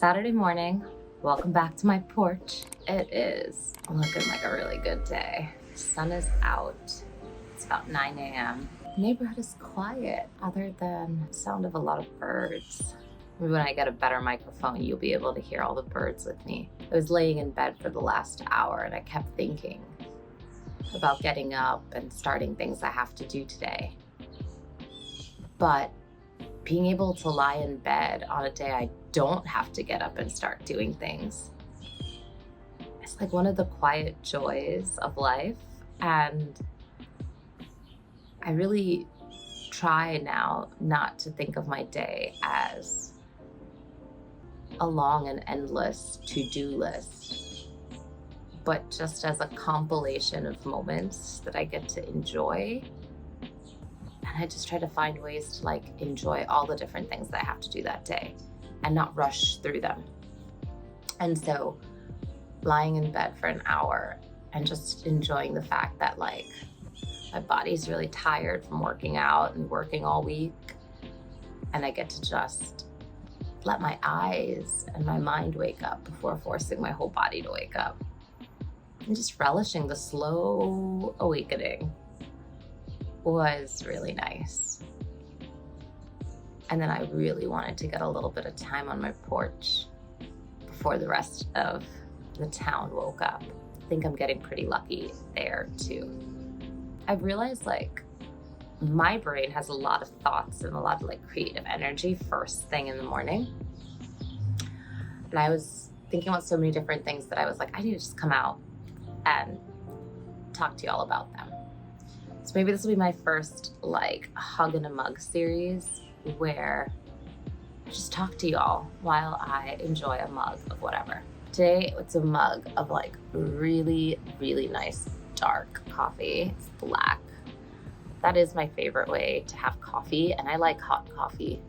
Saturday morning, welcome back to my porch. It is looking like a really good day. Sun is out. It's about 9 a.m. The neighborhood is quiet other than the sound of a lot of birds. Maybe when I get a better microphone, you'll be able to hear all the birds with me. I was laying in bed for the last hour and I kept thinking about getting up and starting things I have to do today. But being able to lie in bed on a day I don't have to get up and start doing things, it's like one of the quiet joys of life. And I really try now not to think of my day as a long and endless to-do list, but just as a compilation of moments that I get to enjoy. And I just try to find ways to enjoy all the different things that I have to do that day and not rush through them. And so lying in bed for an hour and just enjoying the fact that my body's really tired from working out and working all week, and I get to just let my eyes and my mind wake up before forcing my whole body to wake up, and just relishing the slow awakening was really nice. And then I really wanted to get a little bit of time on my porch before the rest of the town woke up. I think I'm getting pretty lucky there too. I've realized my brain has a lot of thoughts and a lot of creative energy first thing in the morning. And I was thinking about so many different things that I was I need to just come out and talk to you all about them. So maybe this will be my first hug in a mug series where I just talk to y'all while I enjoy a mug of whatever. Today it's a mug of really, really nice dark coffee. It's black. That is my favorite way to have coffee, and I like hot coffee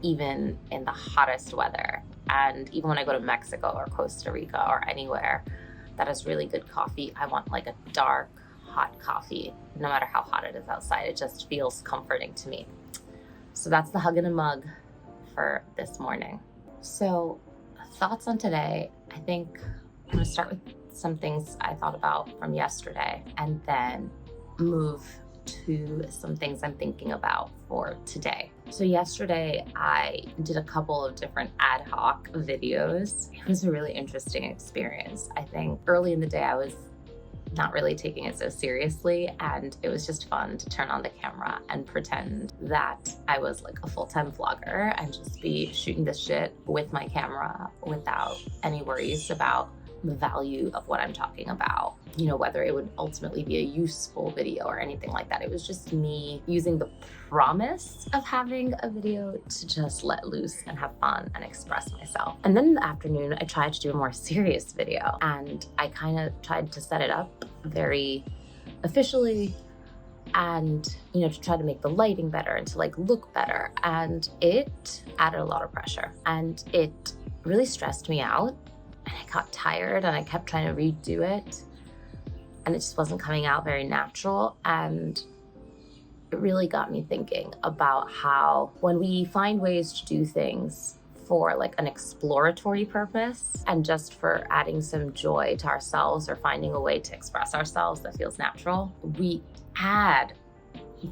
even in the hottest weather. And even when I go to Mexico or Costa Rica or anywhere that has really good coffee, I want a dark hot coffee. No matter how hot it is outside, it just feels comforting to me. So that's the hug in a mug for this morning. So thoughts on today, I think I'm gonna start with some things I thought about from yesterday and then move to some things I'm thinking about for today. So yesterday I did a couple of different ad hoc videos. It was a really interesting experience. I think early in the day I was not really taking it so seriously, and it was just fun to turn on the camera and pretend that I was a full-time vlogger and just be shooting this shit with my camera without any worries about the value of what I'm talking about, whether it would ultimately be a useful video or anything like that. It was just me using the promise of having a video to just let loose and have fun and express myself. And then in the afternoon, I tried to do a more serious video, and I kind of tried to set it up very officially and, to try to make the lighting better and to look better. And it added a lot of pressure, and it really stressed me out. And I got tired and I kept trying to redo it, and it just wasn't coming out very natural. And it really got me thinking about how when we find ways to do things for an exploratory purpose and just for adding some joy to ourselves or finding a way to express ourselves that feels natural, we add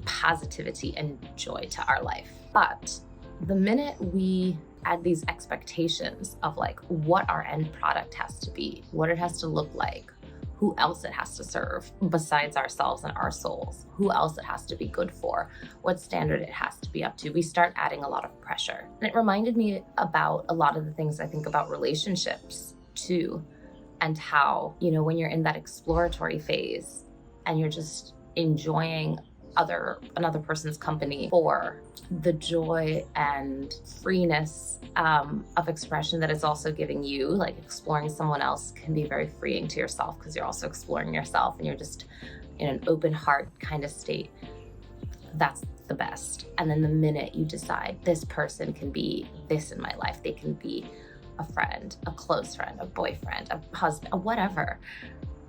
positivity and joy to our life. But the minute we add these expectations of what our end product has to be, what it has to look like, who else it has to serve besides ourselves and our souls, who else it has to be good for, what standard it has to be up to, we start adding a lot of pressure. And it reminded me about a lot of the things I think about relationships too, and how, when you're in that exploratory phase and you're just enjoying another person's company for the joy and freeness of expression that it's also giving you, exploring someone else can be very freeing to yourself because you're also exploring yourself and you're just in an open heart kind of state. That's the best. And then the minute you decide this person can be this in my life, they can be a friend, a close friend, a boyfriend, a husband, a whatever,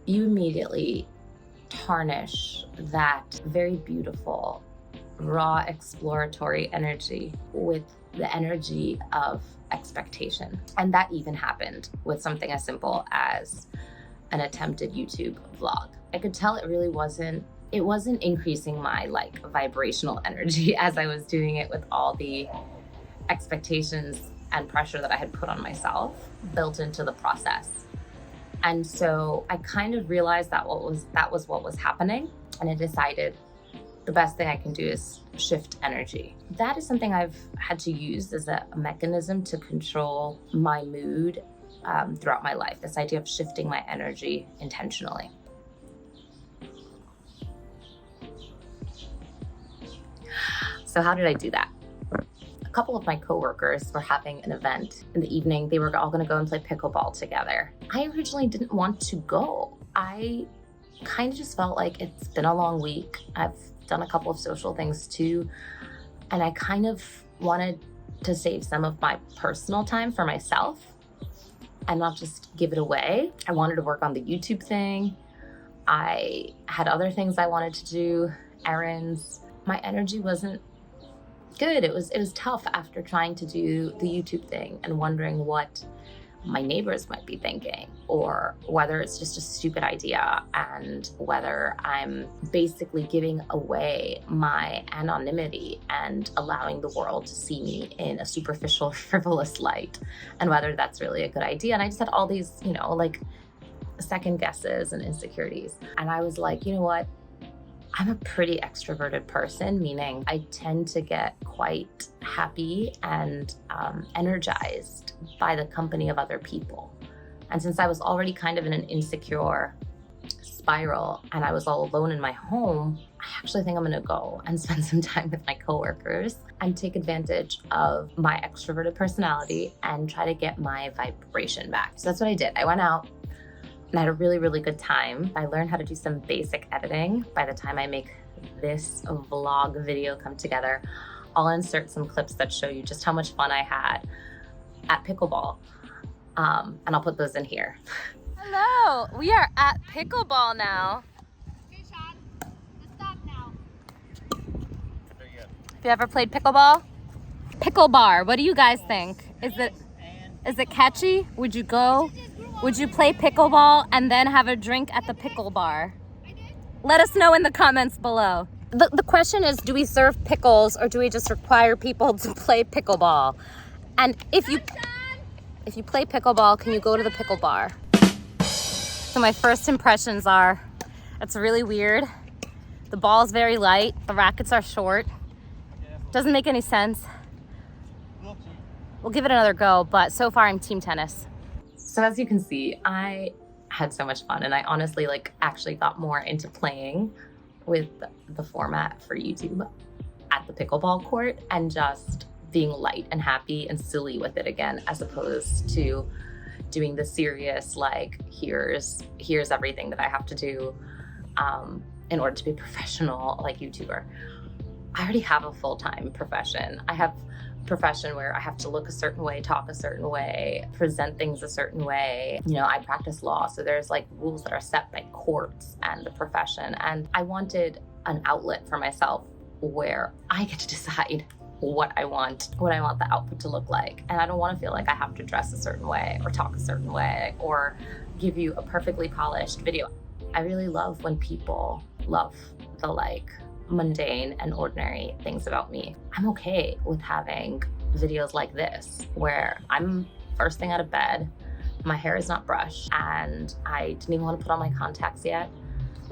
you immediately tarnish that very beautiful, raw, exploratory energy with the energy of expectation. And that even happened with something as simple as an attempted YouTube vlog. I could tell it wasn't increasing my like vibrational energy as I was doing it, with all the expectations and pressure that I had put on myself built into the process. And so I kind of realized that was what was happening, and I decided the best thing I can do is shift energy. That is something I've had to use as a mechanism to control my mood throughout my life, this idea of shifting my energy intentionally. So how did I do that? A couple of my coworkers were having an event in the evening. They were all gonna go and play pickleball together. I originally didn't want to go. I kind of just felt like it's been a long week. I've done a couple of social things too, and I kind of wanted to save some of my personal time for myself and not just give it away. I wanted to work on the YouTube thing. I had other things I wanted to do, errands. My energy wasn't good. It was tough after trying to do the YouTube thing and wondering what my neighbors might be thinking, or whether it's just a stupid idea, and whether I'm basically giving away my anonymity and allowing the world to see me in a superficial, frivolous light, and whether that's really a good idea. And I just had all these, like second guesses and insecurities. And I was like, you know what? I'm a pretty extroverted person, meaning I tend to get quite happy and energized by the company of other people. And since I was already kind of in an insecure spiral and I was all alone in my home, I actually think I'm gonna go and spend some time with my coworkers and take advantage of my extroverted personality and try to get my vibration back. So that's what I did. I went out and I had a really, really good time. I learned how to do some basic editing. By the time I make this vlog video come together, I'll insert some clips that show you just how much fun I had at pickleball. And I'll put those in here. Hello, we are at pickleball now. Okay, Sean, let's stop now. Have you ever played pickleball? Pickle bar, what do you guys think? Is it catchy? Would you go? Would you play pickleball and then have a drink at the pickle bar? Let us know in the comments below. The question is, do we serve pickles or do we just require people to play pickleball? And if you play pickleball, can you go to the pickle bar? So my first impressions are, it's really weird. The ball's very light, the rackets are short. Doesn't make any sense. We'll give it another go, but so far I'm team tennis. So as you can see, I had so much fun, and I honestly actually got more into playing with the format for YouTube at the pickleball court and just being light and happy and silly with it again, as opposed to doing the serious, here's everything that I have to do in order to be a professional YouTuber. I already have a full-time profession. I have profession where I have to look a certain way, talk a certain way, present things a certain way. I practice law, so there's rules that are set by courts and the profession. And I wanted an outlet for myself where I get to decide what I want the output to look like. And I don't want to feel like I have to dress a certain way or talk a certain way or give you a perfectly polished video. I really love when people love the mundane and ordinary things about me. I'm okay with having videos like this where I'm first thing out of bed, my hair is not brushed, and I didn't even want to put on my contacts yet,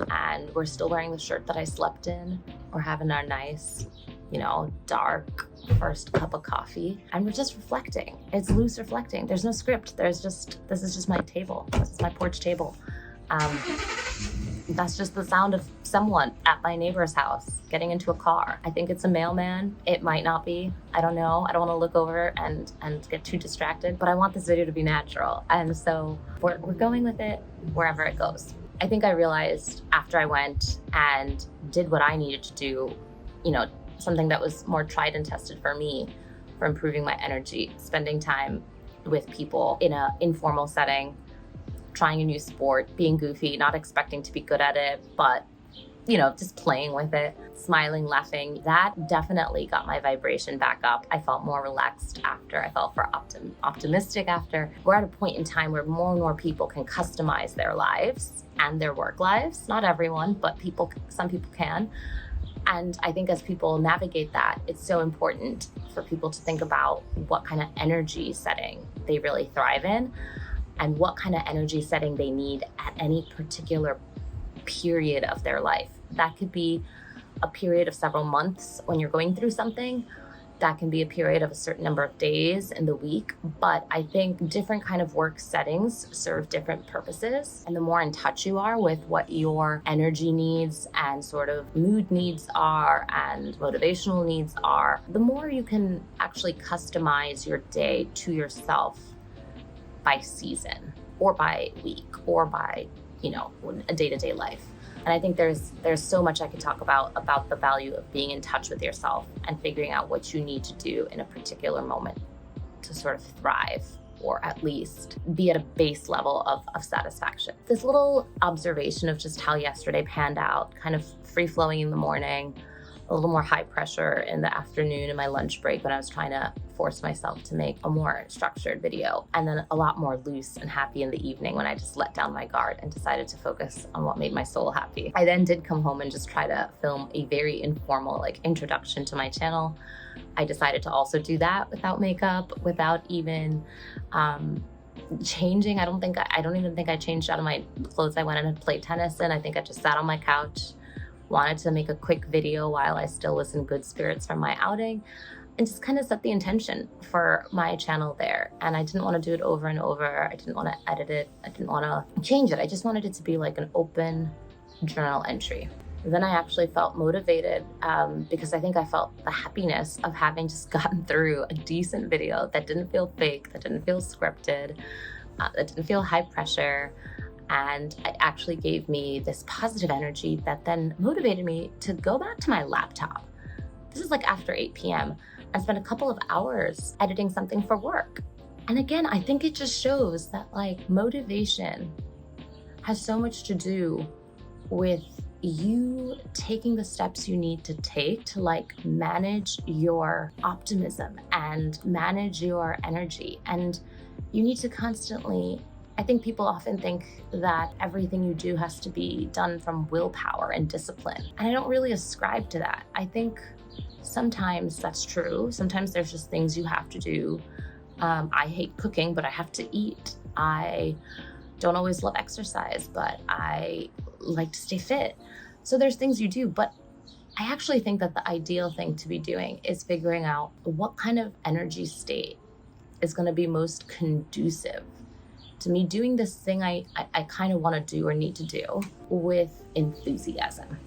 and we're still wearing the shirt that I slept in. We're having our nice, dark first cup of coffee, and we're just reflecting. It's loose reflecting. There's no script. This is just my table. This is my porch table. That's just the sound of someone at my neighbor's house getting into a car. I think it's a mailman. It might not be. I don't know. I don't want to look over and get too distracted, but I want this video to be natural. And so we're going with it wherever it goes. I think I realized after I went and did what I needed to do, something that was more tried and tested for me for improving my energy, spending time with people in an informal setting, trying a new sport, being goofy, not expecting to be good at it, but just playing with it, smiling, laughing. That definitely got my vibration back up. I felt more relaxed after. I felt optimistic after. We're at a point in time where more and more people can customize their lives and their work lives. Not everyone, but some people can. And I think as people navigate that, it's so important for people to think about what kind of energy setting they really thrive in and what kind of energy setting they need at any particular period of their life. That could be a period of several months when you're going through something. That can be a period of a certain number of days in the week. But I think different kind of work settings serve different purposes. And the more in touch you are with what your energy needs and sort of mood needs are and motivational needs are, the more you can actually customize your day to yourself by season or by week or by a day-to-day life. And I think there's so much I could talk about the value of being in touch with yourself and figuring out what you need to do in a particular moment to sort of thrive, or at least be at a base level of satisfaction. This little observation of just how yesterday panned out, kind of free-flowing in the morning, a little more high pressure in the afternoon in my lunch break when I was trying to force myself to make a more structured video, and then a lot more loose and happy in the evening when I just let down my guard and decided to focus on what made my soul happy. I then did come home and just try to film a very informal introduction to my channel. I decided to also do that without makeup, without even changing. I don't even think I changed out of my clothes I went in and played tennis in. I think I just sat on my couch, wanted to make a quick video while I still was in good spirits from my outing, and just kind of set the intention for my channel there. And I didn't want to do it over and over. I didn't want to edit it. I didn't want to change it. I just wanted it to be like an open journal entry. Then I actually felt motivated because I think I felt the happiness of having just gotten through a decent video that didn't feel fake, that didn't feel scripted, that didn't feel high pressure. And it actually gave me this positive energy that then motivated me to go back to my laptop. This is after 8 p.m. and spend a couple of hours editing something for work. And again, I think it just shows that motivation has so much to do with you taking the steps you need to take to manage your optimism and manage your energy. And you need to constantly, I think people often think that everything you do has to be done from willpower and discipline. And I don't really ascribe to that. I think sometimes that's true. Sometimes there's just things you have to do. I hate cooking, but I have to eat. I don't always love exercise, but I like to stay fit. So there's things you do, but I actually think that the ideal thing to be doing is figuring out what kind of energy state is going to be most conducive to me doing this thing I kind of want to do or need to do with enthusiasm.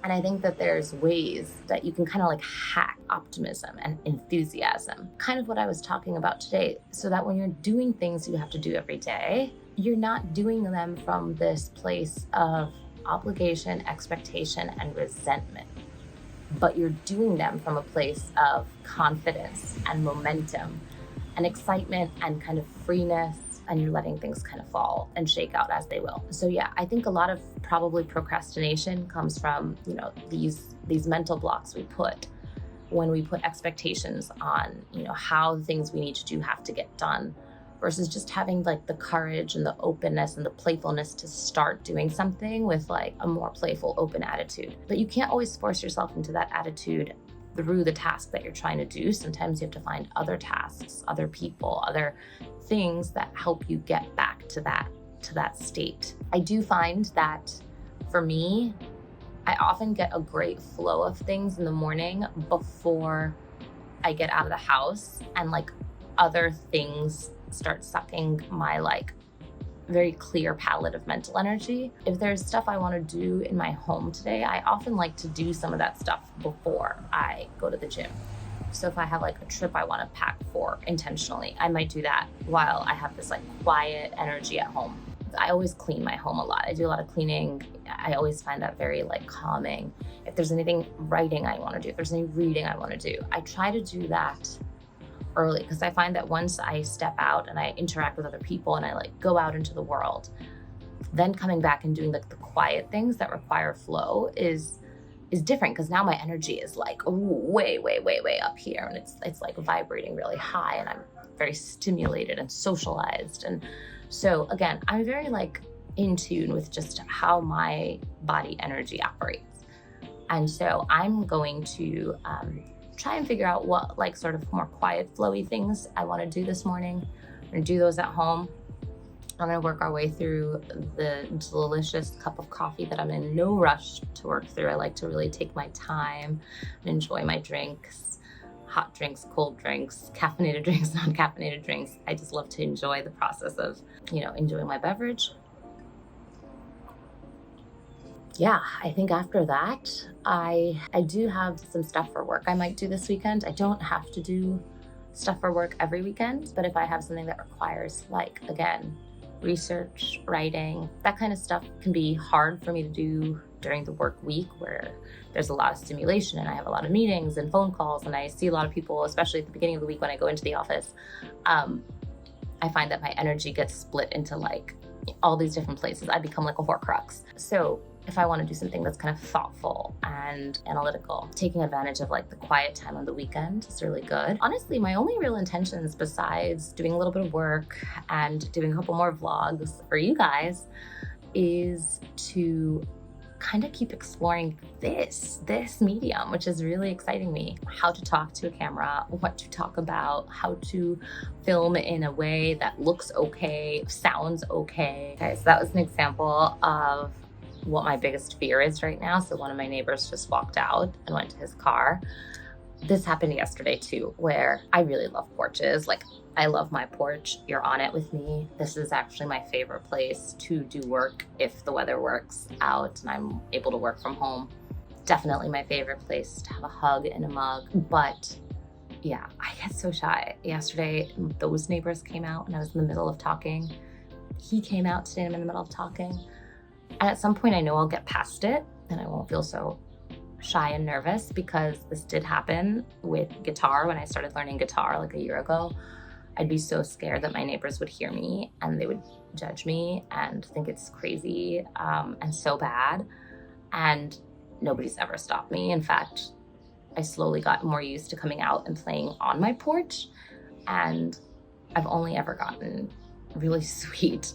And I think that there's ways that you can kind of hack optimism and enthusiasm, kind of what I was talking about today, so that when you're doing things you have to do every day, you're not doing them from this place of obligation, expectation, and resentment, but you're doing them from a place of confidence and momentum and excitement and kind of freeness, and you're letting things kind of fall and shake out as they will. So yeah, I think a lot of probably procrastination comes from, these mental blocks we put when we put expectations on, how things we need to do have to get done, versus just having the courage and the openness and the playfulness to start doing something with a more playful, open attitude. But you can't always force yourself into that attitude through the task that you're trying to do. Sometimes you have to find other tasks, other people, other things that help you get back to that state. I do find that for me, I often get a great flow of things in the morning before I get out of the house, and other things start sucking my very clear palette of mental energy. If there's stuff I want to do in my home today, I often like to do some of that stuff before I go to the gym. So if I have a trip I want to pack for intentionally, I might do that while I have this quiet energy at home. I always clean my home a lot. I do a lot of cleaning. I always find that very calming. If there's anything writing I want to do, if there's any reading I want to do, I try to do that early, because I find that once I step out and I interact with other people and I go out into the world, Then coming back and doing like the quiet things that require flow is different, because now my energy is like way up here, and it's like vibrating really high, and I'm very stimulated and socialized. And so again, I'm very like in tune with just how my body energy operates. And so I'm going to try and figure out what like sort of more quiet, flowy things I want to do this morning. I'm gonna do those at home. I'm gonna work our way through the delicious cup of coffee that I'm in no rush to work through. I like to really take my time and enjoy my drinks, hot drinks, cold drinks, caffeinated drinks, non-caffeinated drinks. I just love to enjoy the process of, enjoying my beverage. Yeah, I think after that, I do have some stuff for work I might do this weekend. I don't have to do stuff for work every weekend, but if I have something that requires, like, again, research, writing, that kind of stuff can be hard for me to do during the work week, where there's a lot of stimulation and I have a lot of meetings and phone calls and I see a lot of people, especially at the beginning of the week when I go into the office. I find that my energy gets split into like all these different places. I become like a Horcrux. So if I want to do something that's kind of thoughtful and analytical, taking advantage of like the quiet time on the weekend is really good. Honestly, my only real intentions, besides doing a little bit of work and doing a couple more vlogs for you guys, is to kind of keep exploring this medium, which is really exciting me. How to talk to a camera, what to talk about, how to film in a way that looks okay, sounds okay. Okay, so that was an example of what my biggest fear is right now. So one of my neighbors just walked out and went to his car. This happened yesterday too, where I really love porches. Like, I love my porch. You're on it with me. This is actually my favorite place to do work if the weather works out and I'm able to work from home. Definitely my favorite place to have a hug and a mug. But yeah, I get so shy. Yesterday, those neighbors came out and I was in the middle of talking. He came out today and I'm in the middle of talking. And at some point I know I'll get past it and I won't feel so shy and nervous, because this did happen with guitar when I started learning guitar like a year ago. I'd be so scared that my neighbors would hear me and they would judge me and think it's crazy and so bad. And nobody's ever stopped me. In fact, I slowly got more used to coming out and playing on my porch. And I've only ever gotten really sweet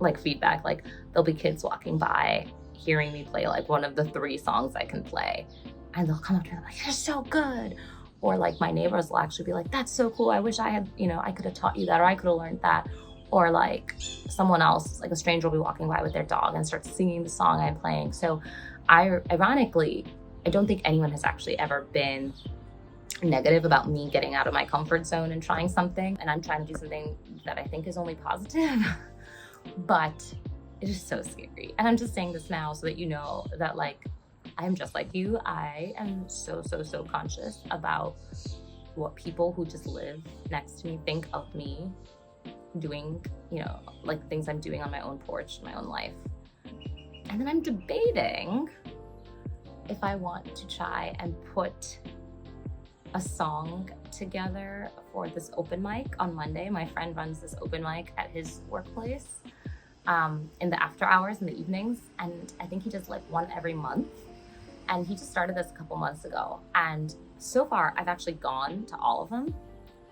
like feedback. Like, there'll be kids walking by hearing me play like one of the 3 songs I can play, and they'll come up to me like, "You're so good." Or like my neighbors will actually be like, "That's so cool. I wish I had, I could have taught you that, or I could have learned that." Or like someone else, like a stranger, will be walking by with their dog and start singing the song I'm playing. So ironically, I don't think anyone has actually ever been negative about me getting out of my comfort zone and trying something. And I'm trying to do something that I think is only positive. But it is so scary. And I'm just saying this now so that you know that, like, I'm just like you. I am so conscious about what people who just live next to me think of me doing, like things I'm doing on my own porch, my own life. And then I'm debating if I want to try and put a song together for this open mic on Monday. My friend runs this open mic at his workplace in the after hours in the evenings, and I think he does like one every month, and he just started this a couple months ago. And so far I've actually gone to all of them.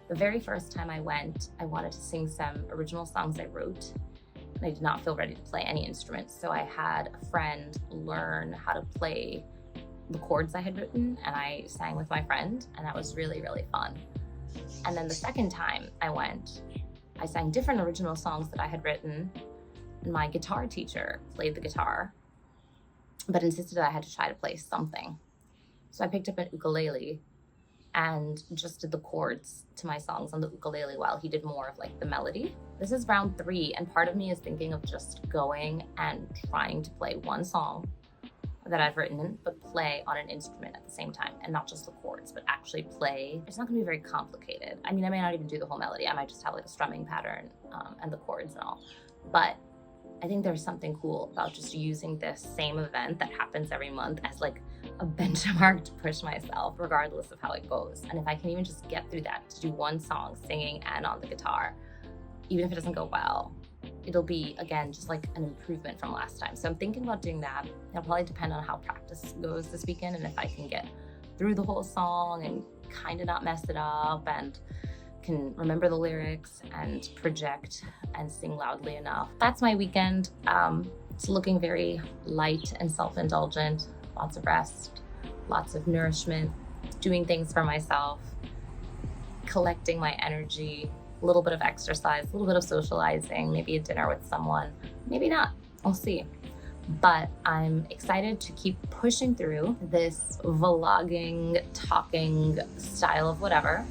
The very first time I went, I wanted to sing some original songs I wrote, and I did not feel ready to play any instruments, so I had a friend learn how to play the chords I had written, and I sang with my friend, and that was really fun. And then the second time I went, I sang different original songs that I had written, and my guitar teacher played the guitar, but insisted I had to try to play something. So I picked up an ukulele and just did the chords to my songs on the ukulele while he did more of like the melody. This is round 3, and part of me is thinking of just going and trying to play one song that I've written, but play on an instrument at the same time, and not just the chords, but actually play. It's not gonna be very complicated. I mean, I may not even do the whole melody. I might just have like a strumming pattern and the chords and all. But I think there's something cool about just using this same event that happens every month as like a benchmark to push myself, regardless of how it goes. And if I can even just get through that, to do one song, singing and on the guitar, even if it doesn't go well, it'll be, again, just like an improvement from last time. So I'm thinking about doing that. It'll probably depend on how practice goes this weekend and if I can get through the whole song and kind of not mess it up and can remember the lyrics and project and sing loudly enough. That's my weekend. It's looking very light and self-indulgent, lots of rest, lots of nourishment, doing things for myself, collecting my energy, a little bit of exercise, a little bit of socializing, maybe a dinner with someone, maybe not, we'll see. But I'm excited to keep pushing through this vlogging, talking style of whatever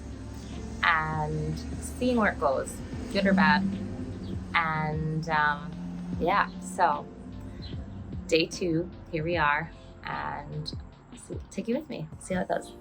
and seeing where it goes, good or bad. And yeah, so day 2, here we are, and take you with me, see how it goes.